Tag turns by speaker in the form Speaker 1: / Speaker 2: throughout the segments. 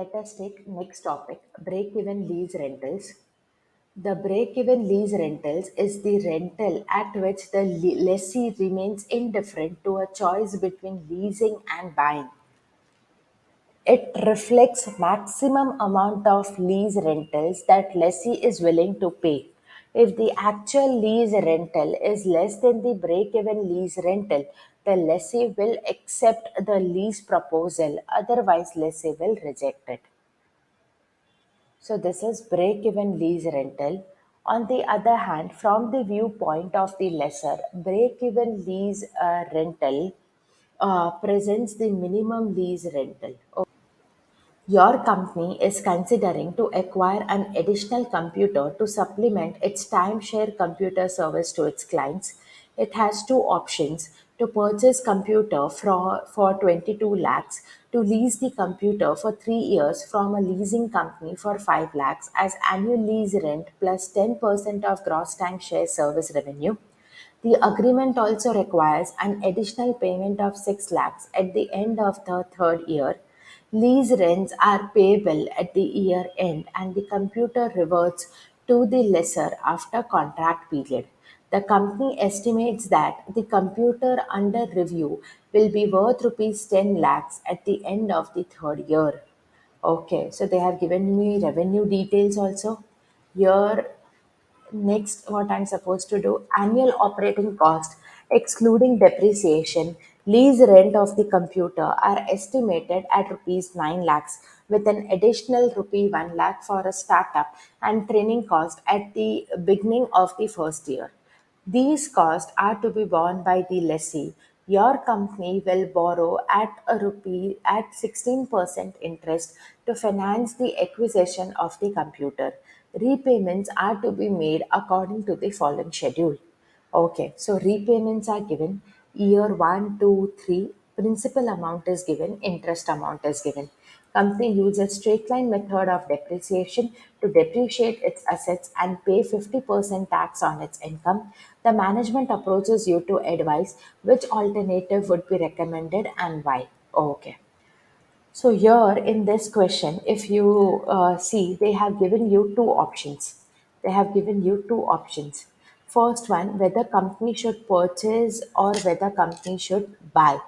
Speaker 1: Let us take next topic, break-even lease rentals. The break-even lease rentals is the rental at which the lessee remains indifferent to a choice between leasing and buying. It reflects maximum amount of lease rentals that lessee is willing to pay. If the actual lease rental is less than the break-even lease rental, the lessee will accept the lease proposal, otherwise lessee will reject it. So this is break-even lease rental. On the other hand, from the viewpoint of the lessor, break-even lease rental presents the minimum lease rental. Your company is considering to acquire an additional computer to supplement its timeshare computer service to its clients. It has two options: to purchase computer for 22 lakhs, to lease the computer for 3 years from a leasing company for 5 lakhs as annual lease rent plus 10% of gross timeshare service revenue. The agreement also requires an additional payment of 6 lakhs at the end of the third year. Lease rents are payable at the year end and the computer reverts to the lessor after contract period. The company estimates that the computer under review will be worth rupees 10 lakhs at the end of the third year. Okay, so they have given me revenue details also. Here next, what I'm supposed to do, annual operating cost, excluding depreciation, lease rent of the computer are estimated at rupees 9 lakhs with an additional rupee 1 lakh for a startup and training cost at the beginning of the first year. These costs are to be borne by the lessee. Your company will borrow at a rupee at 16% interest to finance the acquisition of the computer. Repayments are to be made according to the following schedule. Okay, so repayments are given year one, two, three. Principal amount is given, interest amount is given. Company uses straight line method of depreciation to depreciate its assets and pay 50% tax on its income. The management approaches you to advise which alternative would be recommended and why. Okay. So here in this question, if you see, they have given you two options. They have given you two options. First one, whether company should purchase or whether company should buy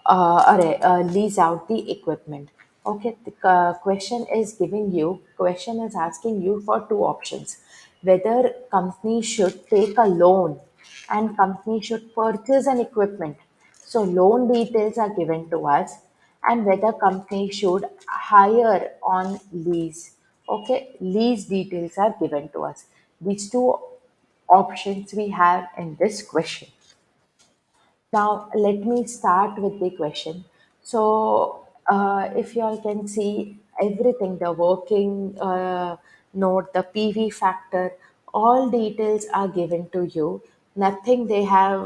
Speaker 1: or lease out the equipment. Okay, the question is asking you for two options. Whether company should take a loan and company should purchase an equipment. So loan details are given to us and whether company should hire on lease. Okay, lease details are given to us. These two options we have in this question. Now, let me start with the question. So, if you all can see everything, the working note, the PV factor, all details are given to you. Nothing they have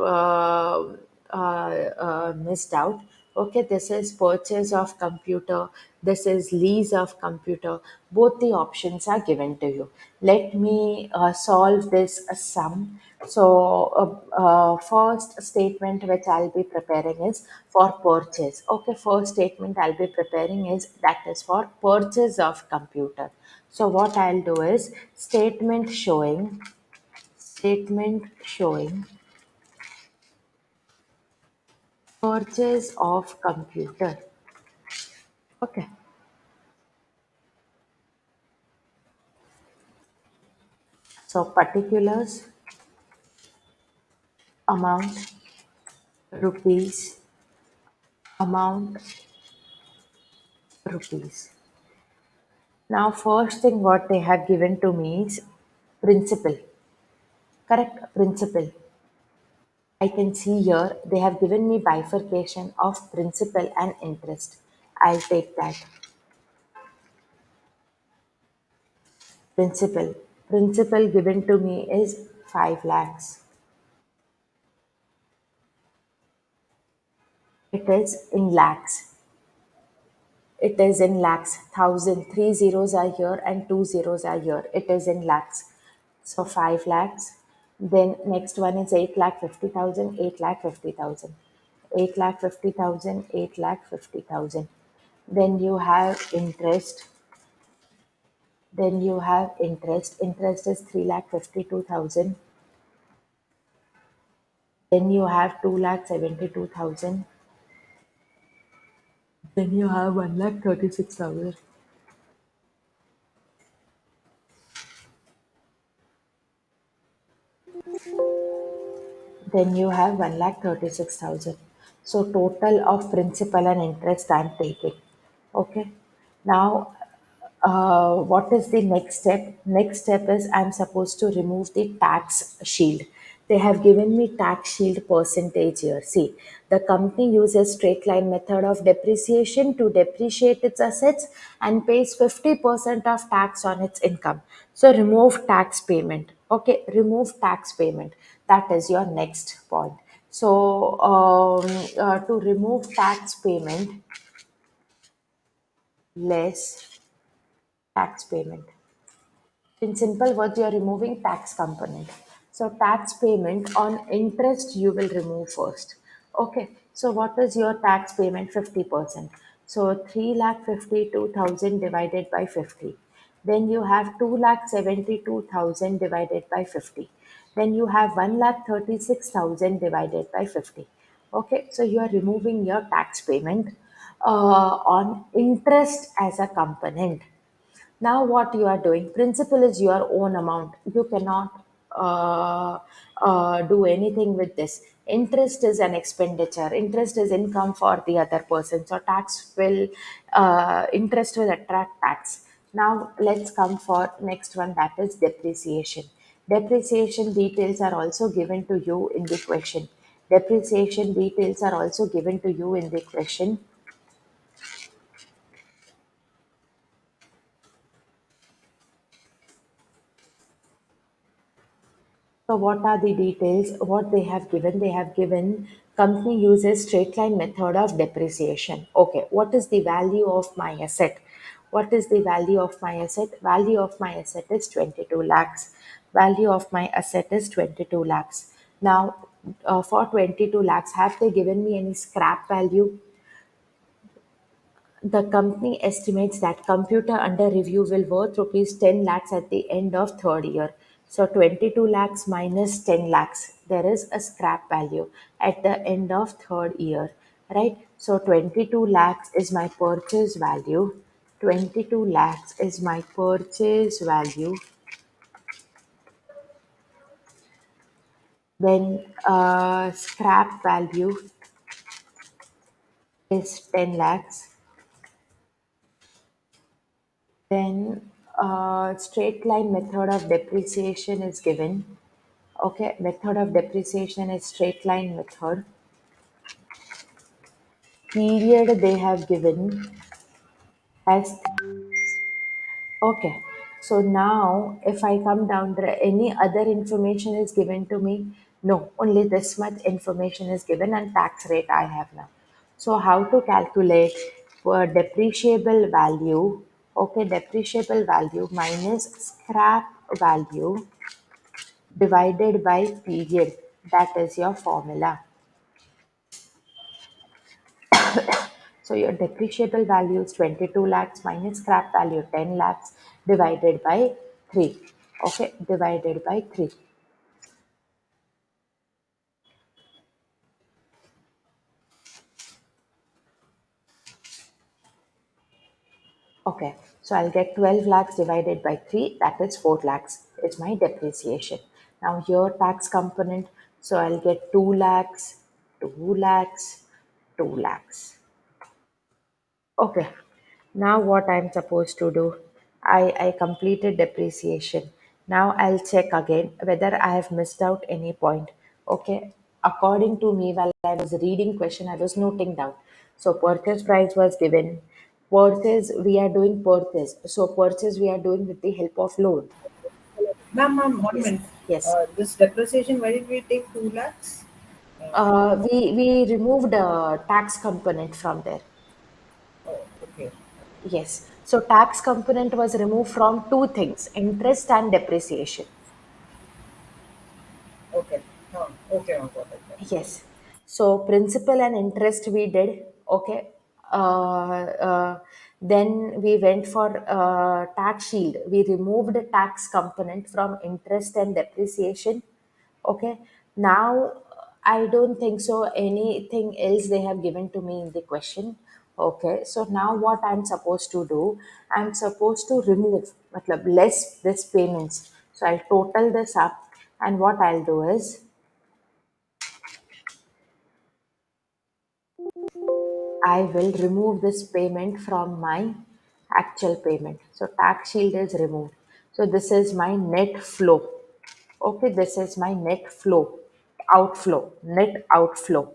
Speaker 1: missed out. Okay, this is purchase of computer, this is lease of computer. Both the options are given to you. Let me solve this sum. So, first statement which I'll be preparing is for purchase. Okay, first statement I'll be preparing is that is for purchase of computer. So, what I'll do is statement showing purchase of computer. Okay, so particulars, amount, rupees, amount, rupees. Now, first thing what they have given to me is principal. Correct, principal. I can see here they have given me bifurcation of principal and interest. I'll take that. Principal. Principal given to me is 5 lakhs. It is in lakhs. It is in lakhs. Thousand. Three zeros are here and two zeros are here. It is in lakhs. So 5 lakhs. Then next one is 8 lakh 50,000, 8 lakh 50,000. 8 lakh 50,000, 8 lakh 50,000. Then you have interest. Then you have interest. Interest is 3,52,000. Then you have 2,72,000. Then you have 1,36,000. Then you have 1,36,000. So total of principal and interest I'm taking. Okay. Now, what is the next step? Next step is I'm supposed to remove the tax shield. They have given me tax shield percentage here. See, the company uses straight line method of depreciation to depreciate its assets and pays 50% of tax on its income. So remove tax payment. Okay, remove tax payment. That is your next point. So to remove tax payment, less tax payment. In simple words, you are removing tax component. So tax payment on interest you will remove first. Okay. So what is your tax payment? 50%. So 3,52,000 divided by 50. Then you have 2,72,000 divided by 50. Then you have 1,36,000 divided by 50. Okay. So you are removing your tax payment on interest as a component. Now what you are doing, principal is your own amount. You cannot do anything with this. Interest is an expenditure. Interest is income for the other person. So tax will, interest will attract tax. Now let's come for next one, that is depreciation. Depreciation details are also given to you in the question. Depreciation details are also given to you in the question. So what are the details? What they have given? They have given company uses straight line method of depreciation. Okay, what is the value of my asset? What is the value of my asset? Value of my asset is 22 lakhs. Value of my asset is 22 lakhs. Now, for 22 lakhs, have they given me any scrap value? The company estimates that computer under review will worth rupees 10 lakhs at the end of third year. So 22 lakhs minus 10 lakhs, there is a scrap value at the end of third year, right? So 22 lakhs is my purchase value. 22 lakhs is my purchase value. Then scrap value is 10 lakhs. Then straight line method of depreciation is given. Okay, method of depreciation is straight line method. Period they have given as okay. So now if I come down there, any other information is given to me? No, only this much information is given and tax rate I have now. So how to calculate for depreciable value? Okay, depreciable value minus scrap value divided by period. That is your formula. So your depreciable value is 22 lakhs minus scrap value 10 lakhs divided by 3. Okay, divided by 3. Okay, so I'll get 12 lakhs divided by 3, that is 4 lakhs is my depreciation. Now here tax component, so I'll get 2 lakhs, 2 lakhs, 2 lakhs. Okay, now what I'm supposed to do? I completed depreciation. Now I'll check again whether I have missed out any point. Okay, according to me, while I was reading question, I was noting down. So purchase price was given. Purchase, we are doing purchase. So purchase we are doing with the help of loan.
Speaker 2: Ma'am, one
Speaker 1: Yes,
Speaker 2: minute.
Speaker 1: yes.
Speaker 2: This depreciation, why did we take 2 lakhs?
Speaker 1: We removed a tax component from there.
Speaker 2: Oh, okay.
Speaker 1: Yes. So tax component was removed from two things, interest and depreciation.
Speaker 2: Okay. Okay, ma'am, got it.
Speaker 1: Yes. So principal and interest we did. Okay. Then we went for tax shield. We removed the tax component from interest and depreciation. Okay. Now, I don't think so. Anything else they have given to me in the question. Okay. So now what I'm supposed to do? I'm supposed to remove, matlab, less this payments. So I'll total this up, and what I'll do is I will remove this payment from my actual payment. So tax shield is removed. So this is my net flow. Okay, this is my net flow, outflow, net outflow.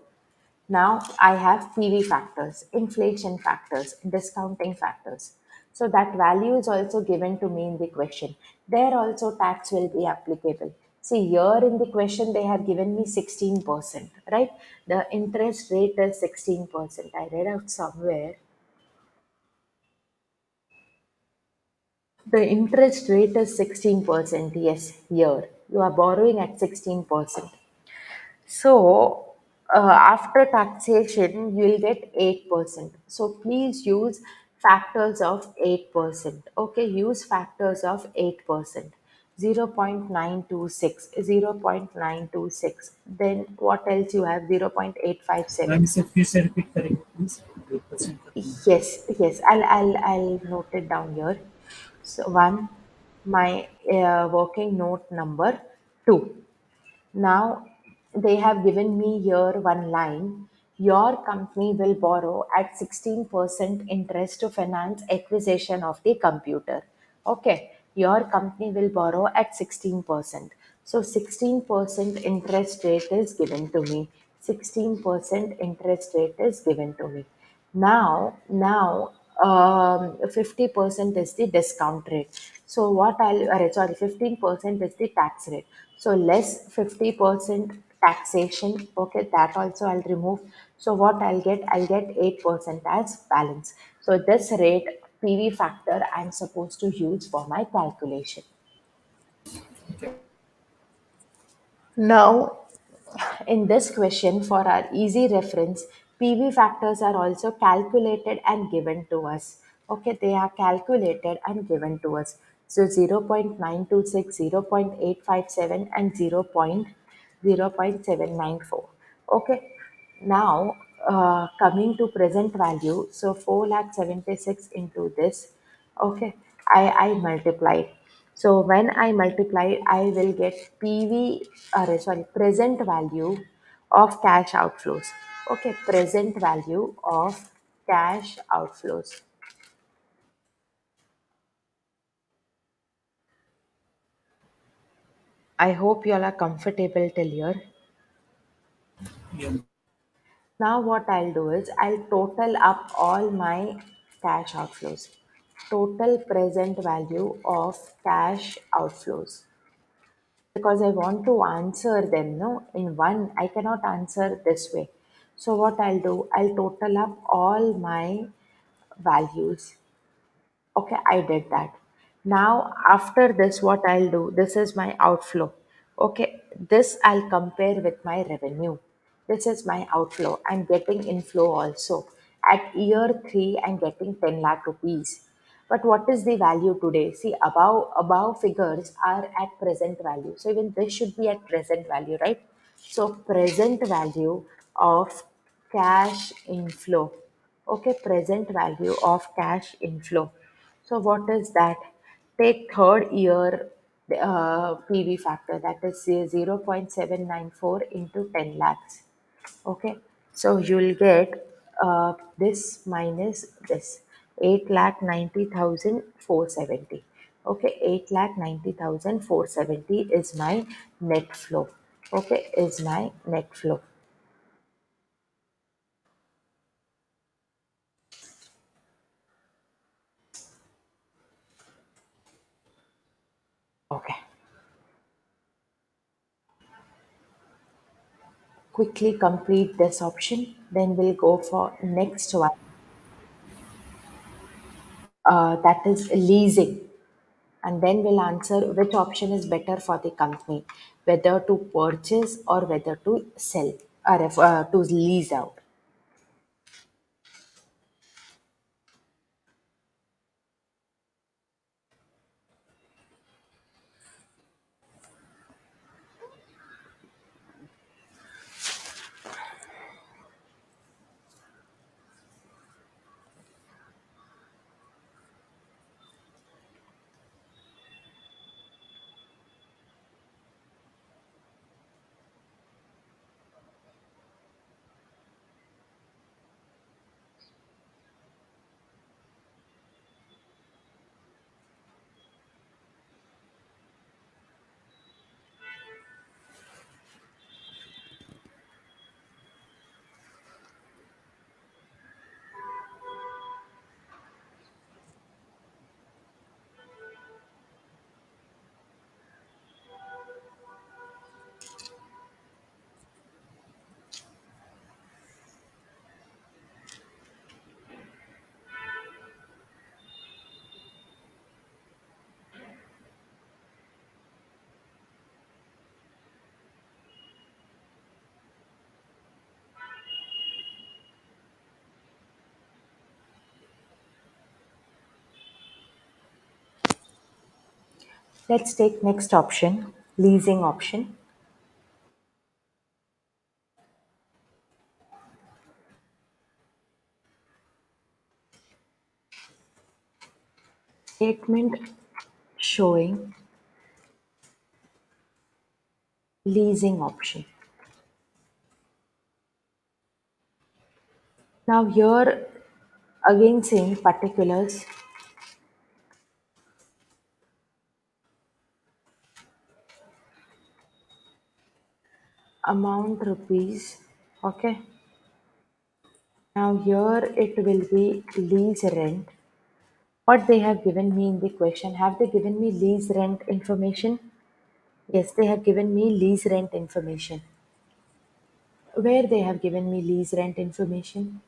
Speaker 1: Now I have PV factors, inflation factors, discounting factors. So that value is also given to me in the question. There also tax will be applicable. See, here in the question they have given me 16%, right? The interest rate is 16%. I read out somewhere. The interest rate is 16%. Yes, here. You are borrowing at 16%. So, after taxation, you will get 8%. So, please use factors of 8%. Okay, use factors of 8%. 0.926, 0.926. Then what else you have?
Speaker 2: Ma'am
Speaker 1: 0.857.
Speaker 2: इसे फिर से repeat करेंगे please 8% का क्या है?
Speaker 1: Yes, yes. I'll note it down here. So one, my working note number two. Now they have given me here one line. Your company will borrow at 16% interest to finance acquisition of the computer. Okay, your company will borrow at 16%. So 16% interest rate is given to me. 16% interest rate is given to me. Now, 50% is the discount rate. So what sorry, 15% is the tax rate. So less 50% taxation. Okay, that also I'll remove. So what I'll get 8% as balance. So this rate PV factor I'm supposed to use for my calculation. Now, in this question, for our easy reference, PV factors are also calculated and given to us. Okay, they are calculated and given to us. So 0.926, 0.857, and 0.794. Okay, now coming to present value, so 4,76,000 into this. Okay, I multiplied. So when I multiply, I will get present value of cash outflows. Okay, present value of cash outflows. I hope you all are comfortable till here.
Speaker 2: Yeah.
Speaker 1: Now what I'll do is I'll total up all my cash outflows. Total present value of cash outflows. Because I want to answer them, no, in one, I cannot answer this way. So what I'll do, I'll total up all my values. Okay, I did that. Now, after this, what I'll do, this is my outflow. Okay, this I'll compare with my revenue. This is my outflow. I'm getting inflow also. At year three, I'm getting 10 lakh rupees. But what is the value today? See, above figures are at present value. So even this should be at present value, right? So present value of cash inflow. Okay, present value of cash inflow. So what is that? Take third year PV factor, that is 0.794 into 10 lakhs. Okay, so you'll get this minus this, 8,90,470. Okay, 8,90,470 is my net flow. Okay, is my net flow. Okay, quickly complete this option, then we'll go for next one. That is leasing, and then we'll answer which option is better for the company, whether to purchase or whether to sell, or to lease out. Let's take next option, leasing option. Statement showing leasing option. Now here again same particulars, amount rupees. Okay. Now here it will be lease rent. What they have given me in the question, have they given me lease rent information? Yes, they have given me lease rent information. Where they have given me lease rent information?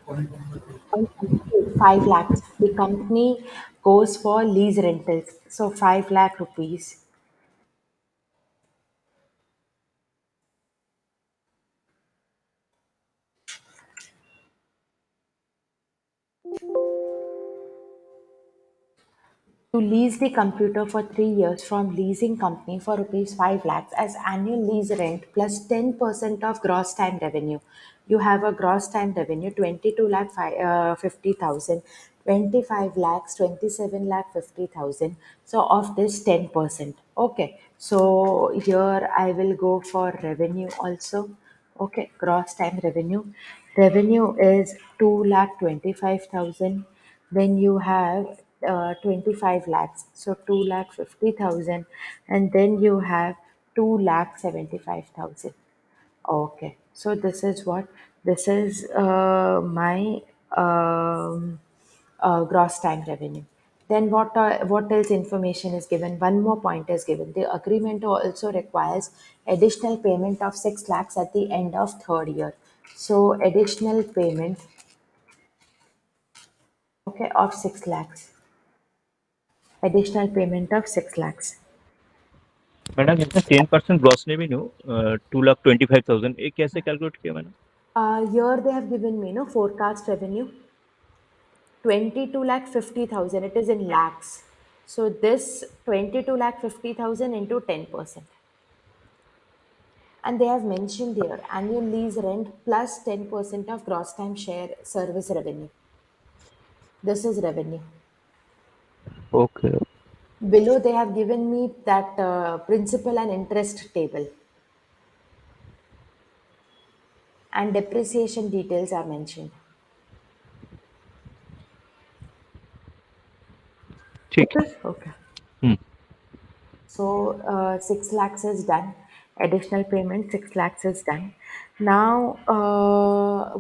Speaker 2: Point number two.
Speaker 1: Point number two, 5 lakhs. The company goes for lease rentals. So 5 lakh rupees. To lease the computer for 3 years from leasing company for rupees 5 lakhs as annual lease rent plus 10% of gross time revenue. You have a gross time revenue 22 lakh 50,000, 25 lakhs 27 lakh 50,000. So of this 10%. Okay. So here I will go for revenue also. Okay, gross time revenue. Revenue is 2,25,000. Then you have 25 lakhs, so 2,50,000, and then you have 2,75,000. Okay, so this is what this is my gross time revenue. Then what else information is given? One more point is given. The agreement also requires additional payment of 6 lakhs at the end of third year. So additional payment, okay, of 6 lakhs. Additional payment of 6 lakhs.
Speaker 3: Madam इसमें 10% gross revenue 2,25,000 ये कैसे calculate किया madam?
Speaker 1: Here they have given me no forecast revenue 22 lakh 50,000. It is in lakhs. So this 22 lakh 50,000 into 10%. And they have mentioned here annual lease rent plus 10% of gross time share service revenue. This is revenue.
Speaker 3: Okay.
Speaker 1: Below they have given me that principal and interest table and depreciation details are mentioned.
Speaker 3: ठीक है.
Speaker 1: Okay. Okay.
Speaker 3: Hmm.
Speaker 1: So 6 lakhs is done. Additional payment 6 lakhs is done. Now,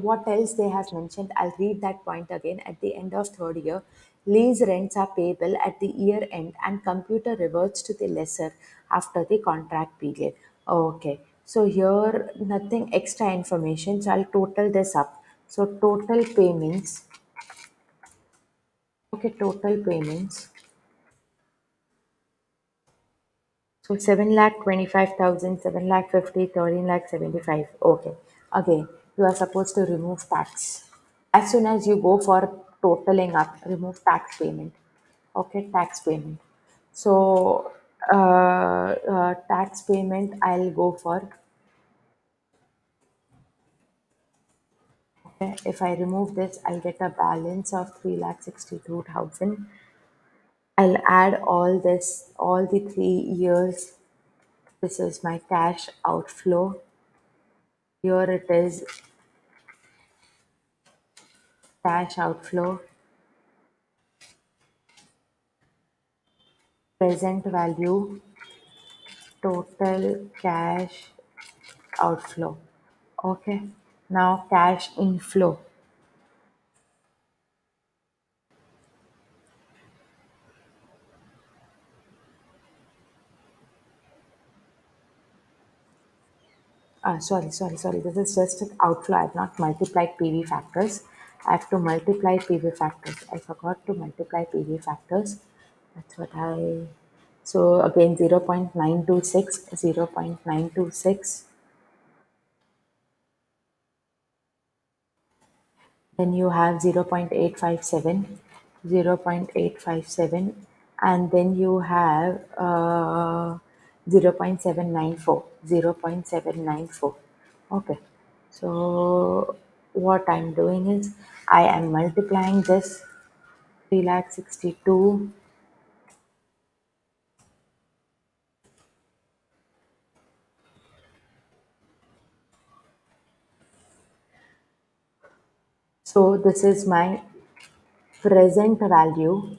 Speaker 1: what else they have mentioned? I'll read that point again. At the end of third year, lease rents are payable at the year end, and computer reverts to the lessor after the contract period. Okay. So here nothing extra information. So I'll total this up. So total payments. Okay, total payments. So 7,25,000, 7,50,000, 13,75,000. Okay. Again, you are supposed to remove tax. As soon as you go for totaling up, remove tax payment. Okay, tax payment. So tax payment, I'll go for. Okay, if I remove this, I'll get a balance of 3,62,000. I'll add all this, all the 3 years. This is my cash outflow. Here it is cash outflow, present value, total cash outflow. Okay. Now cash inflow. Sorry. This is just an outflow. I have not multiplied PV factors. I have to multiply PV factors. I forgot to multiply PV factors. That's what I. So again 0.926, 0.926. Then you have 0.857. 0.857, and then you have 0.794. 0.794. Okay, so what I'm doing is I am multiplying this 3,62. So this is my present value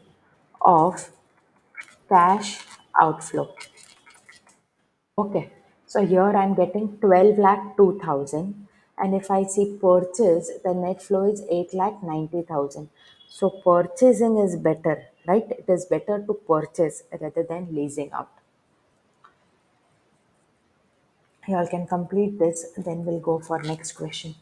Speaker 1: of cash outflow. Okay, so here I'm getting 12 lakh 2,000, and if I see purchase, the net flow is 8 lakh 90,000. So purchasing is better, right? It is better to purchase rather than leasing out. You all can complete this, then we'll go for next question.